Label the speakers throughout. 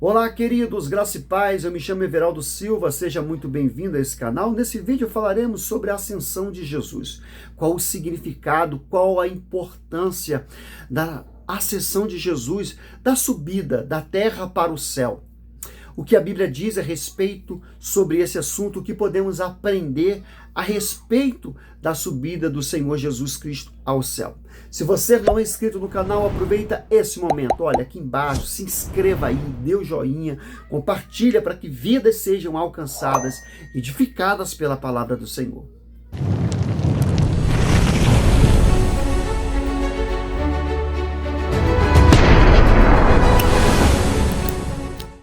Speaker 1: Olá, queridos, graça e paz, eu me chamo Everaldo Silva, seja muito bem-vindo a esse canal. Nesse vídeo falaremos sobre a ascensão de Jesus. Qual o significado, qual a importância da ascensão de Jesus, da subida da terra para o céu. O que a Bíblia diz a respeito sobre esse assunto, o que podemos aprender a respeito da subida do Senhor Jesus Cristo ao céu. Se você não é inscrito no canal, aproveita esse momento. Olha, aqui embaixo, se inscreva aí, dê o joinha, compartilha para que vidas sejam alcançadas, edificadas pela palavra do Senhor.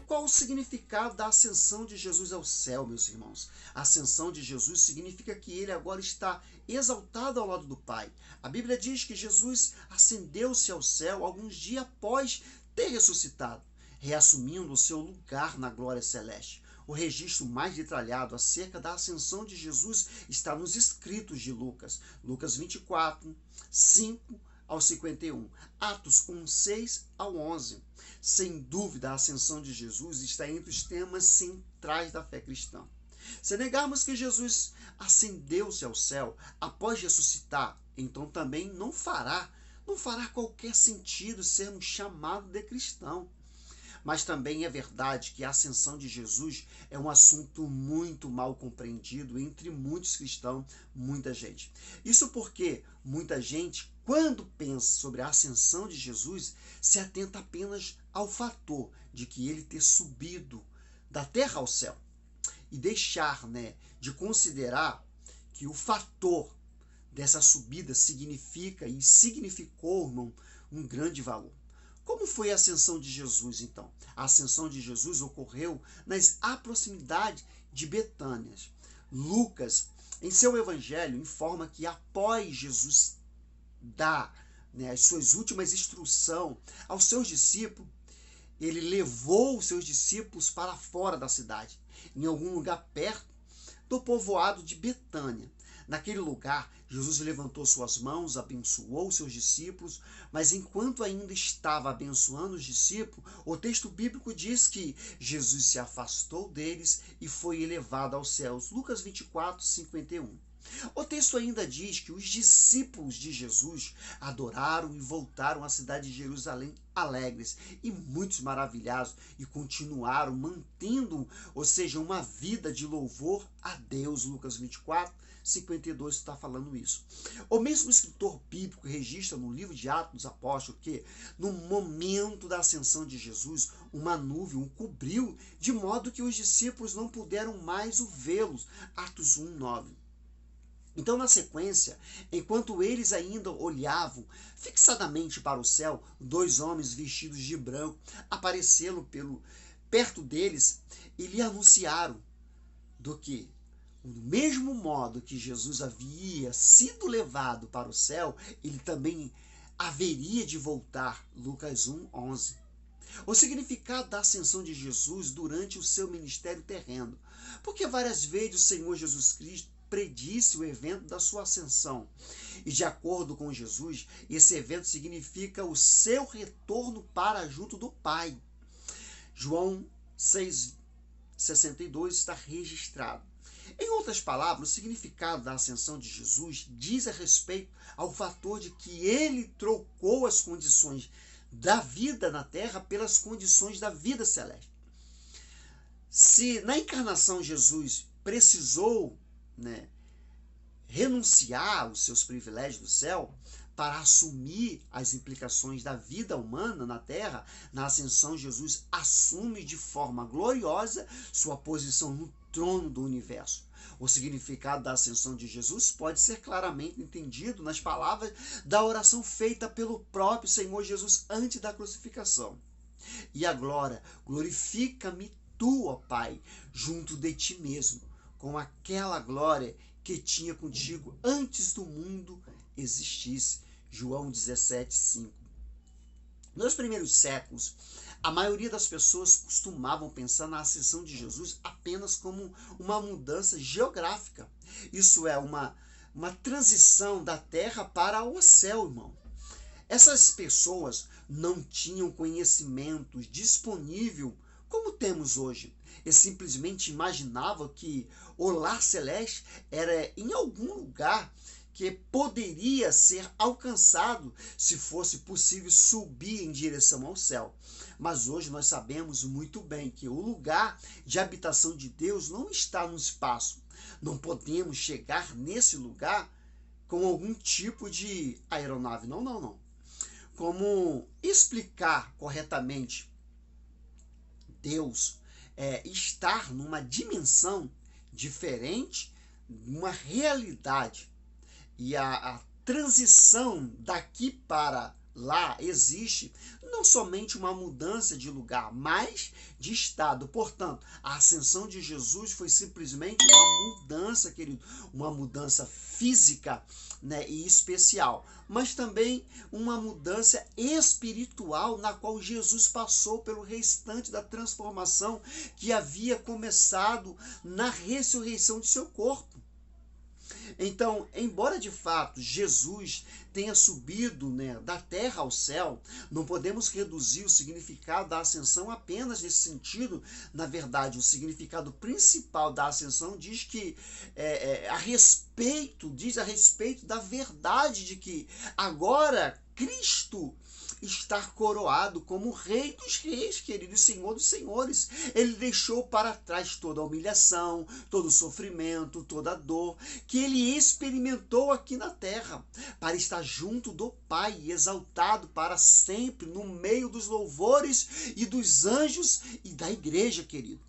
Speaker 1: Qual o significado da ascensão de Jesus ao céu, meus irmãos? A ascensão de Jesus significa que ele agora está exaltado ao lado do Pai. A Bíblia diz que Jesus ascendeu-se ao céu alguns dias após ter ressuscitado, reassumindo o seu lugar na glória celeste. O registro mais detalhado acerca da ascensão de Jesus está nos escritos de Lucas. Lucas 24, 5 ao 51, Atos 1, 6 ao 11. Sem dúvida, a ascensão de Jesus está entre os temas centrais da fé cristã. Se negarmos que Jesus ascendeu-se ao céu após ressuscitar, então também não fará qualquer sentido sermos chamados de cristão. Mas também é verdade que a ascensão de Jesus é um assunto muito mal compreendido entre muitos cristãos, muita gente. Isso porque muita gente, quando pensa sobre a ascensão de Jesus, se atenta apenas ao fator de que ele ter subido da terra ao céu e deixar, de considerar que o fator dessa subida significa e significou, irmão, um grande valor. Como foi a ascensão de Jesus, então? A ascensão de Jesus ocorreu nas proximidades de Betânia. Lucas, em seu evangelho, informa que após Jesus dar as suas últimas instruções aos seus discípulos, ele levou os seus discípulos para fora da cidade, em algum lugar perto do povoado de Betânia. Naquele lugar, Jesus levantou suas mãos, abençoou seus discípulos, mas enquanto ainda estava abençoando os discípulos, o texto bíblico diz que Jesus se afastou deles e foi elevado aos céus. Lucas 24, 51. O texto ainda diz que os discípulos de Jesus adoraram e voltaram à cidade de Jerusalém alegres e muitos maravilhados e continuaram mantendo, ou seja, uma vida de louvor a Deus. Lucas 24, 52 está falando isso. O mesmo escritor bíblico registra no livro de Atos dos Apóstolos que, no momento da ascensão de Jesus, uma nuvem o cobriu, de modo que os discípulos não puderam mais o vê-los. Atos 1, 9. Então, na sequência, enquanto eles ainda olhavam fixadamente para o céu, dois homens vestidos de branco apareceram perto deles e lhe anunciaram do que, do mesmo modo que Jesus havia sido levado para o céu, ele também haveria de voltar. Lucas 1, 11. O significado da ascensão de Jesus durante o seu ministério terreno. Porque várias vezes o Senhor Jesus Cristo predisse o evento da sua ascensão. E de acordo com Jesus, esse evento significa o seu retorno para junto do Pai. João 6,62 está registrado. Em outras palavras, o significado da ascensão de Jesus diz a respeito ao fator de que ele trocou as condições da vida na terra pelas condições da vida celeste. Se na encarnação Jesus precisou renunciar aos seus privilégios do céu para assumir as implicações da vida humana na terra, na ascensão Jesus assume de forma gloriosa sua posição no trono do universo. O significado da ascensão de Jesus pode ser claramente entendido nas palavras da oração feita pelo próprio Senhor Jesus antes da crucificação. E agora, glorifica-me tu, ó Pai, junto de ti mesmo, com aquela glória que tinha contigo antes do mundo existisse. João 17, 5. Nos primeiros séculos, a maioria das pessoas costumavam pensar na ascensão de Jesus apenas como uma mudança geográfica. Isso é uma transição da terra para o céu, irmão. Essas pessoas não tinham conhecimento disponível como temos hoje. Ele simplesmente imaginava que o lar celeste era em algum lugar que poderia ser alcançado se fosse possível subir em direção ao céu. Mas hoje nós sabemos muito bem que o lugar de habitação de Deus não está no espaço. Não podemos chegar nesse lugar com algum tipo de aeronave. Não, não, não. Como explicar corretamente Deus estar numa dimensão diferente, uma realidade. E a transição daqui para lá existe não somente uma mudança de lugar, mas de estado. Portanto, a ascensão de Jesus foi simplesmente uma mudança, querido, uma mudança física, né, e especial, mas também uma mudança espiritual na qual Jesus passou pelo restante da transformação que havia começado na ressurreição de seu corpo. Então, embora de fato Jesus tenha subido, né, da terra ao céu, não podemos reduzir o significado da ascensão apenas nesse sentido. Na verdade, o significado principal da ascensão diz a respeito da verdade de que agora Cristo está coroado como Rei dos Reis, querido, Senhor dos Senhores. Ele deixou para trás toda a humilhação, todo o sofrimento, toda a dor que ele experimentou aqui na terra, para estar junto do Pai, exaltado para sempre no meio dos louvores e dos anjos e da igreja, querido.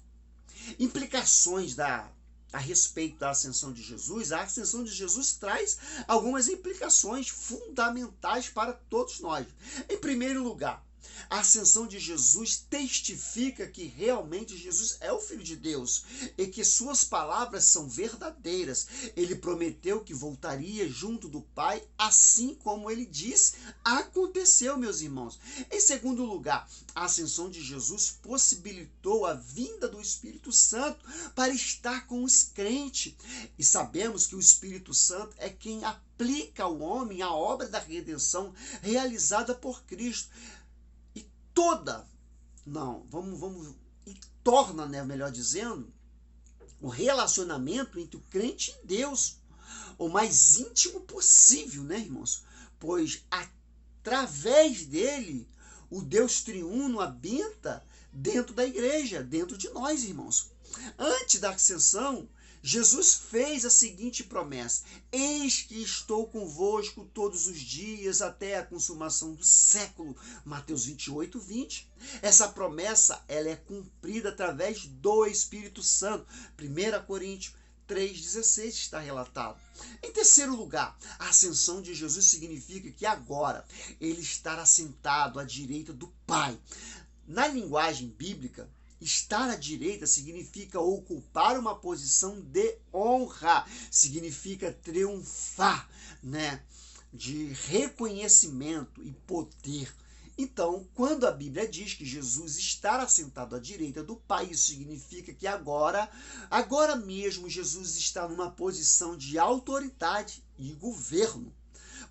Speaker 1: Implicações a respeito da ascensão de Jesus. A ascensão de Jesus traz algumas implicações fundamentais para todos nós. Em primeiro lugar, a ascensão de Jesus testifica que realmente Jesus é o Filho de Deus e que suas palavras são verdadeiras. Ele prometeu que voltaria junto do Pai, assim como ele disse, aconteceu, meus irmãos. Em segundo lugar, a ascensão de Jesus possibilitou a vinda do Espírito Santo para estar com os crentes. E sabemos que o Espírito Santo é quem aplica ao homem a obra da redenção realizada por Cristo. Torna, né, melhor dizendo, o relacionamento entre o crente e Deus o mais íntimo possível, né, irmãos? Pois através dele, o Deus triuno habita dentro da igreja, dentro de nós, irmãos. Antes da ascensão, Jesus fez a seguinte promessa: eis que estou convosco todos os dias até a consumação do século. Mateus 28, 20. Essa promessa ela é cumprida através do Espírito Santo. 1 Coríntios 3,16 está relatado. Em terceiro lugar, a ascensão de Jesus significa que agora ele estará sentado à direita do Pai. Na linguagem bíblica, estar à direita significa ocupar uma posição de honra, significa triunfar, né, de reconhecimento e poder. Então, quando a Bíblia diz que Jesus está assentado à direita do Pai, isso significa que agora mesmo Jesus está numa posição de autoridade e governo.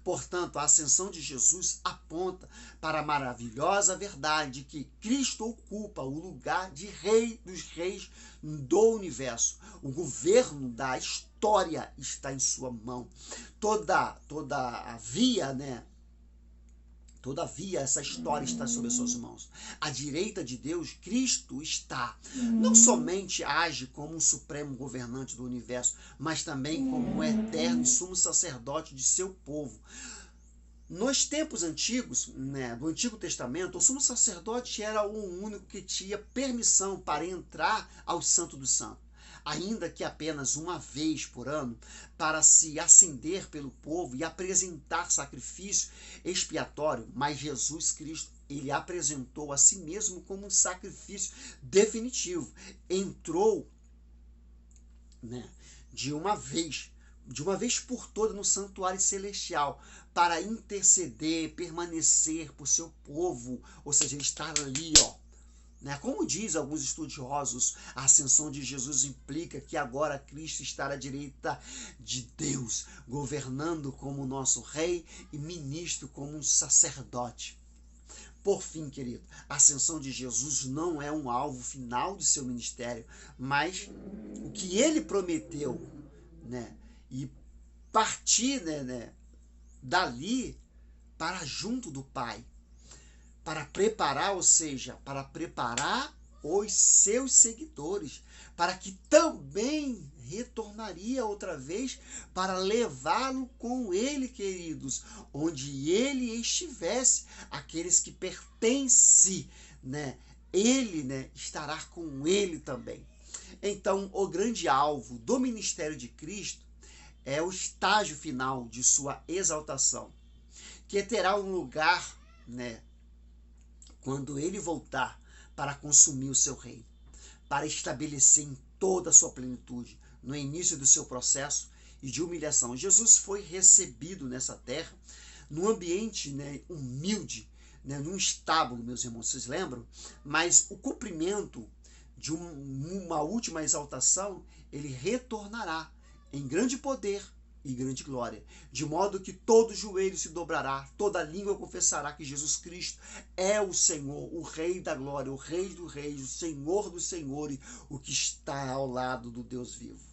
Speaker 1: Portanto, a ascensão de Jesus aponta para a maravilhosa verdade que Cristo ocupa o lugar de Rei dos Reis do universo. O governo da história está em sua mão. Todavia, essa história está sob as suas mãos. À direita de Deus, Cristo está. Não somente age como um supremo governante do universo, mas também como um eterno e sumo sacerdote de seu povo. Nos tempos antigos, né, do Antigo Testamento, o sumo sacerdote era o único que tinha permissão para entrar ao Santo dos Santos, ainda que apenas uma vez por ano, para se acender pelo povo e apresentar sacrifício expiatório. Mas Jesus Cristo, ele apresentou a si mesmo como um sacrifício definitivo. Entrou, né, de uma vez por todas no santuário celestial para interceder, permanecer por seu povo, ou seja, ele estar ali, Como diz alguns estudiosos, a ascensão de Jesus implica que agora Cristo está à direita de Deus, governando como nosso rei e ministro como um sacerdote. Por fim, querido, a ascensão de Jesus não é um alvo final de seu ministério, mas o que ele prometeu, né? E partir, dali para junto do Pai, para preparar, ou seja, para preparar os seus seguidores, para que também retornaria outra vez para levá-lo com ele, queridos, onde ele estivesse, aqueles que pertencem, ele, estará com ele também. Então, o grande alvo do ministério de Cristo é o estágio final de sua exaltação, que terá um lugar, quando ele voltar para consumir o seu reino, para estabelecer em toda a sua plenitude, no início do seu processo e de humilhação. Jesus foi recebido nessa terra, num ambiente humilde, num estábulo, meus irmãos, vocês lembram? Mas o cumprimento de uma última exaltação, ele retornará em grande poder e grande glória, de modo que todo joelho se dobrará, toda língua confessará que Jesus Cristo é o Senhor, o Rei da glória, o Rei dos reis, o Senhor dos senhores, o que está ao lado do Deus vivo.